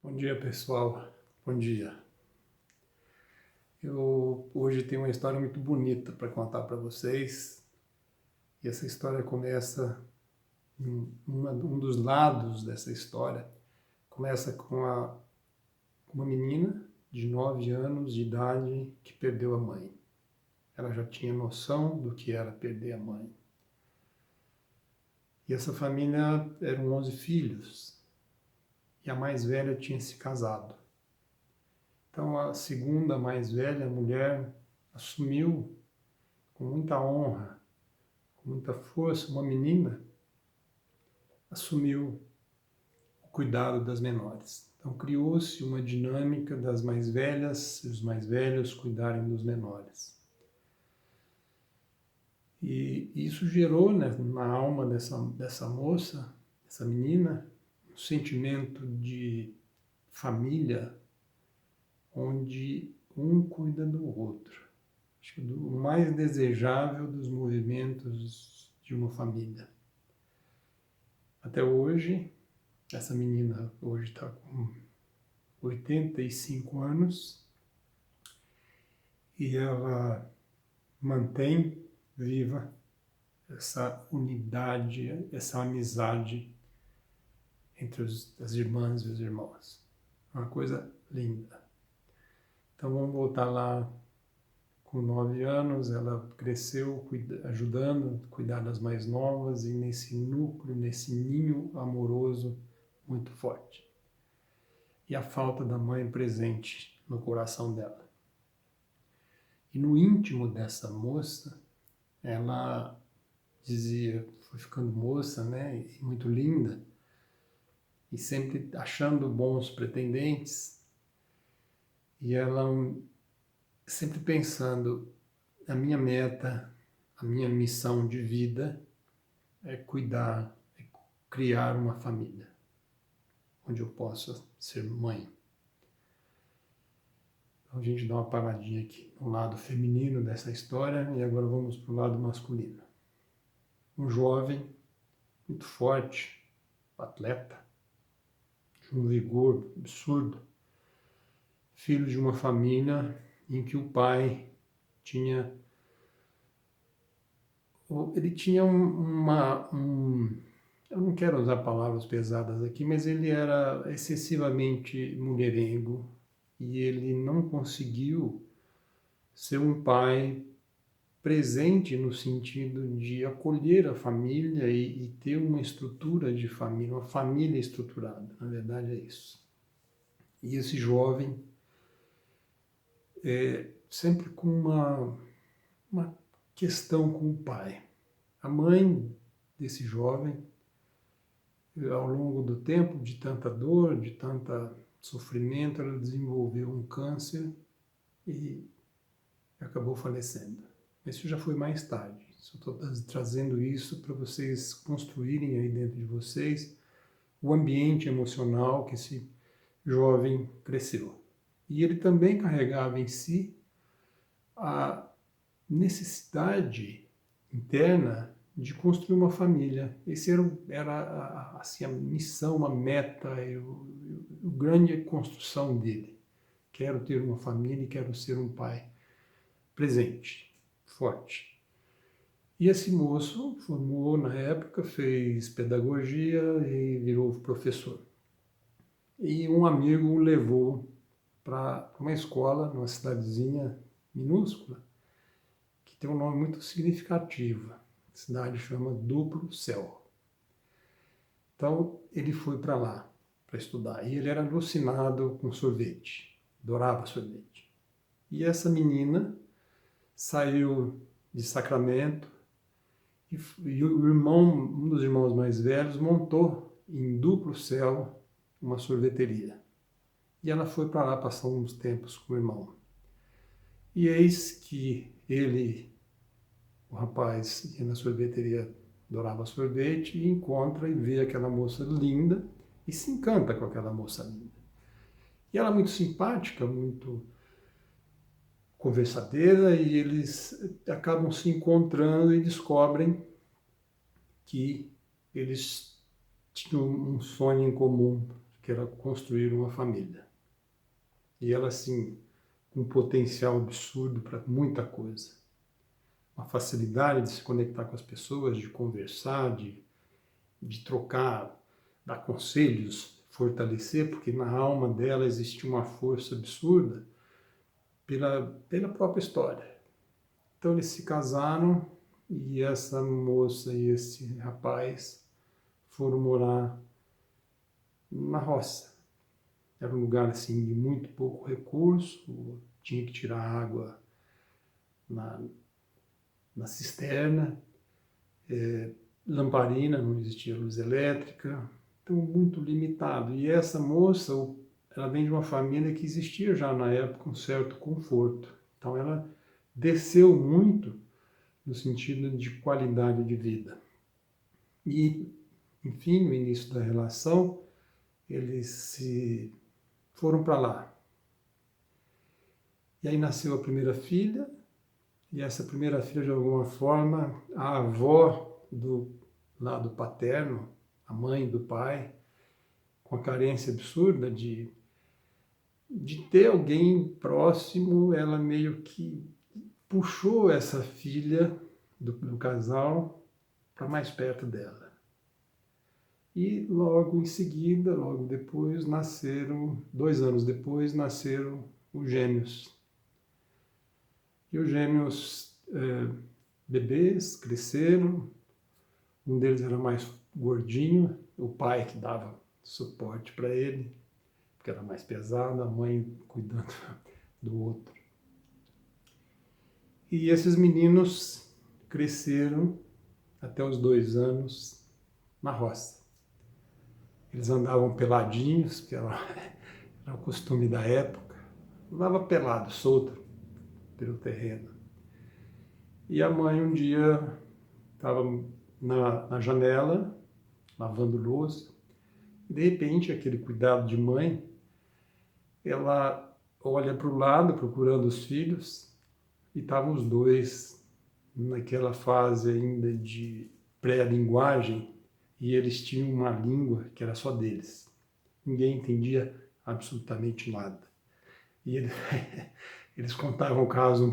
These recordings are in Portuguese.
Bom dia, pessoal. Bom dia. Eu hoje tenho uma história muito bonita para contar para vocês. E essa história começa um dos lados dessa história começa com uma menina de 9 anos de idade que perdeu a mãe. Ela já tinha noção do que era perder a mãe. E essa família eram 11 filhos. E a mais velha tinha se casado. Então, a segunda mais velha mulher assumiu com muita honra, com muita força, uma menina, assumiu o cuidado das menores. Então, criou-se uma dinâmica das mais velhas e os mais velhos cuidarem dos menores. E isso gerou, né, na alma dessa moça, dessa menina, um sentimento de família onde um cuida do outro. Acho que o mais desejável dos movimentos de uma família. Até hoje, essa menina hoje está com 85 anos e ela mantém viva essa unidade, essa amizade entre as irmãs e os irmãos. Uma coisa linda. Então vamos voltar lá. Com 9 anos, ela cresceu ajudando a cuidar das mais novas e nesse núcleo, nesse ninho amoroso muito forte. E a falta da mãe presente no coração dela. E no íntimo dessa moça, ela dizia, foi ficando moça, né, e muito linda, e sempre achando bons pretendentes, e ela sempre pensando, a minha meta, a minha missão de vida é cuidar, é criar uma família, onde eu possa ser mãe. Então a gente dá uma paradinha aqui no lado feminino dessa história e agora vamos para o lado masculino. Um jovem, muito forte, atleta, de um vigor absurdo, filho de uma família em que o pai tinha eu não quero usar palavras pesadas aqui, mas ele era excessivamente mulherengo e ele não conseguiu ser um pai presente no sentido de acolher a família e ter uma estrutura de família, uma família estruturada, na verdade é isso. E esse jovem, sempre com uma questão com o pai. A mãe desse jovem, ao longo do tempo, de tanta dor, de tanta sofrimento, ela desenvolveu um câncer e acabou falecendo. Isso já foi mais tarde. Só estou trazendo isso para vocês construírem aí dentro de vocês o ambiente emocional que esse jovem cresceu. E ele também carregava em si a necessidade interna de construir uma família. Esse era assim, a missão, a meta, a grande construção dele. Quero ter uma família e quero ser um pai presente, forte. E esse moço formou na época, fez pedagogia e virou professor. E um amigo o levou para uma escola, numa cidadezinha minúscula, que tem um nome muito significativo. A cidade chama Duplo Céu. Então ele foi para lá para estudar. E ele era alucinado com sorvete, adorava sorvete. E essa menina saiu de Sacramento e o irmão, um dos irmãos mais velhos, montou em Duplo Céu uma sorveteria. E ela foi para lá passar uns tempos com o irmão. E eis que ele, o rapaz, ia na sorveteria, adorava sorvete, e encontra e vê aquela moça linda e se encanta com aquela moça linda. E ela é muito simpática, muito conversadeira, e eles acabam se encontrando e descobrem que eles tinham um sonho em comum, que era construir uma família. E ela, assim, com um potencial absurdo para muita coisa. Uma facilidade de se conectar com as pessoas, de conversar, de trocar, dar conselhos, fortalecer, porque na alma dela existia uma força absurda pela própria história. Então eles se casaram e essa moça e esse rapaz foram morar na roça. Era um lugar assim de muito pouco recurso, tinha que tirar água na cisterna, lamparina, não existia luz elétrica, então muito limitado. E essa moça, ela vem de uma família que existia já na época um certo conforto. Então ela desceu muito no sentido de qualidade de vida. E, enfim, no início da relação, eles se foram para lá. E aí nasceu a primeira filha, e essa primeira filha, de alguma forma, a avó do lado paterno, a mãe do pai, com a carência absurda de ter alguém próximo, ela meio que puxou essa filha do casal para mais perto dela. E logo em seguida, logo depois, nasceram, 2 anos depois, nasceram os gêmeos. E os gêmeos, bebês, cresceram, um deles era mais gordinho, o pai que dava suporte para ele, porque era mais pesado, a mãe cuidando do outro. E esses meninos cresceram até os 2 anos na roça. Eles andavam peladinhos, que era o costume da época, andava pelado, solto pelo terreno. E a mãe um dia estava na janela, lavando louça, e de repente, aquele cuidado de mãe, ela olha para o lado, procurando os filhos, e estavam os dois naquela fase ainda de pré-linguagem, e eles tinham uma língua que era só deles. Ninguém entendia absolutamente nada. E eles contavam o caso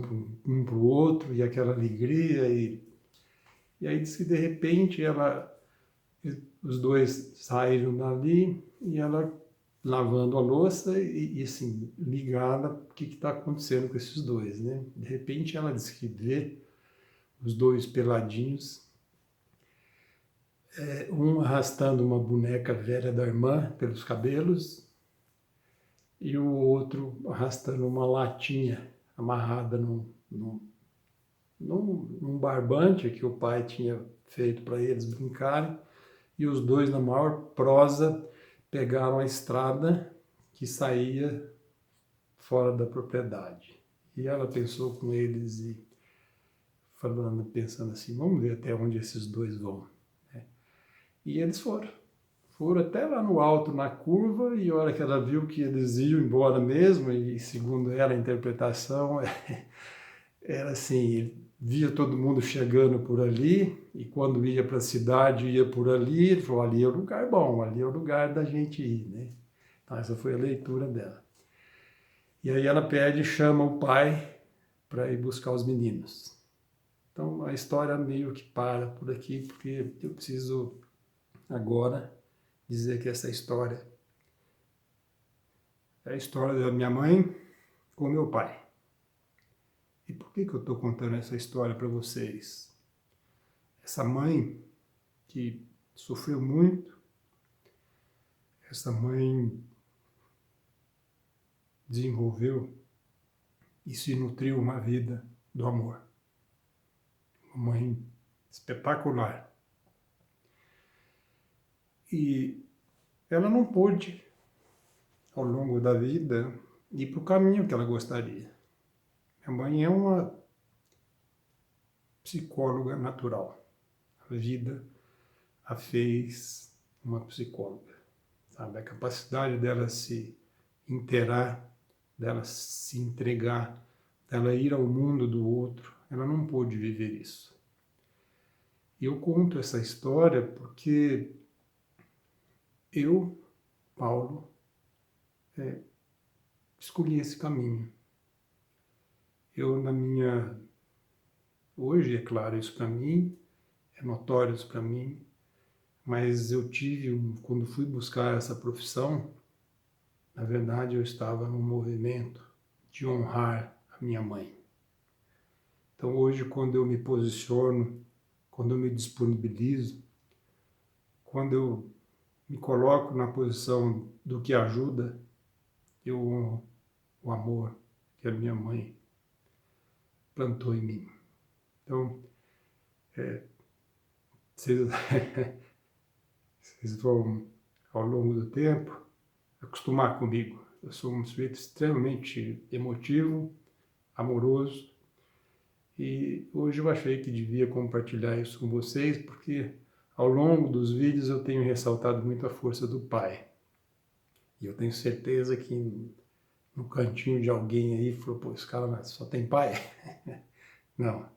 um para o outro, e aquela alegria, e aí diz que de repente os dois saíram dali, e ela lavando a louça e assim, ligada, o que está acontecendo com esses dois, né? De repente ela diz que vê os dois peladinhos, um arrastando uma boneca velha da irmã pelos cabelos, e o outro arrastando uma latinha amarrada num barbante que o pai tinha feito para eles brincarem, e os dois, na maior prosa, pegaram a estrada que saía fora da propriedade. E ela pensou com eles e pensando assim, vamos ver até onde esses dois vão. E eles foram até lá no alto, na curva, e a hora que ela viu que eles iam embora mesmo, e segundo ela, a interpretação era assim, via todo mundo chegando por ali, e quando ia para a cidade, ia por ali, ele falou, ali é o lugar bom, ali é o lugar da gente ir, né? Então essa foi a leitura dela. E aí ela pede e chama o pai para ir buscar os meninos. Então a história meio que para por aqui, porque eu preciso agora dizer que essa história é a história da minha mãe com meu pai. E por que eu estou contando essa história para vocês? Essa mãe que sofreu muito, essa mãe desenvolveu e se nutriu uma vida do amor. Uma mãe espetacular. E ela não pôde, ao longo da vida, ir para o caminho que ela gostaria. Minha mãe é uma psicóloga natural. A vida a fez uma psicóloga. Sabe? A capacidade dela se inteirar, dela se entregar, dela ir ao mundo do outro, ela não pôde viver isso. E eu conto essa história porque eu Paulo, escolhi esse caminho. Eu, hoje, é claro, isso para mim, é notório isso para mim, mas eu quando fui buscar essa profissão, na verdade eu estava num movimento de honrar a minha mãe. Então hoje, quando eu me posiciono, quando eu me disponibilizo, quando eu me coloco na posição do que ajuda, eu honro o amor que a minha mãe plantou em mim. Então, vocês, vocês vão, ao longo do tempo, acostumar comigo. Eu sou um sujeito extremamente emotivo, amoroso, e hoje eu achei que devia compartilhar isso com vocês, porque ao longo dos vídeos eu tenho ressaltado muito a força do pai. E eu tenho certeza que no cantinho de alguém aí falou, pô, esse cara só tem pai? Não.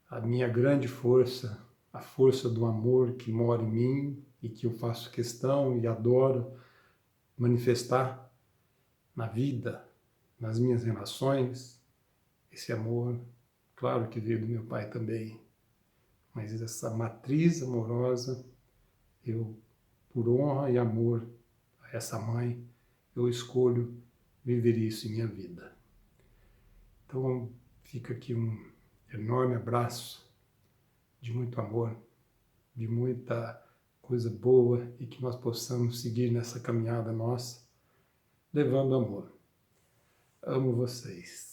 A minha grande força, a força do amor que mora em mim e que eu faço questão e adoro manifestar na vida, nas minhas relações, esse amor, claro que veio do meu pai também, mas essa matriz amorosa, eu, por honra e amor a essa mãe, eu escolho viver isso em minha vida. Então, fica aqui um enorme abraço de muito amor, de muita coisa boa e que nós possamos seguir nessa caminhada nossa, levando amor. Amo vocês.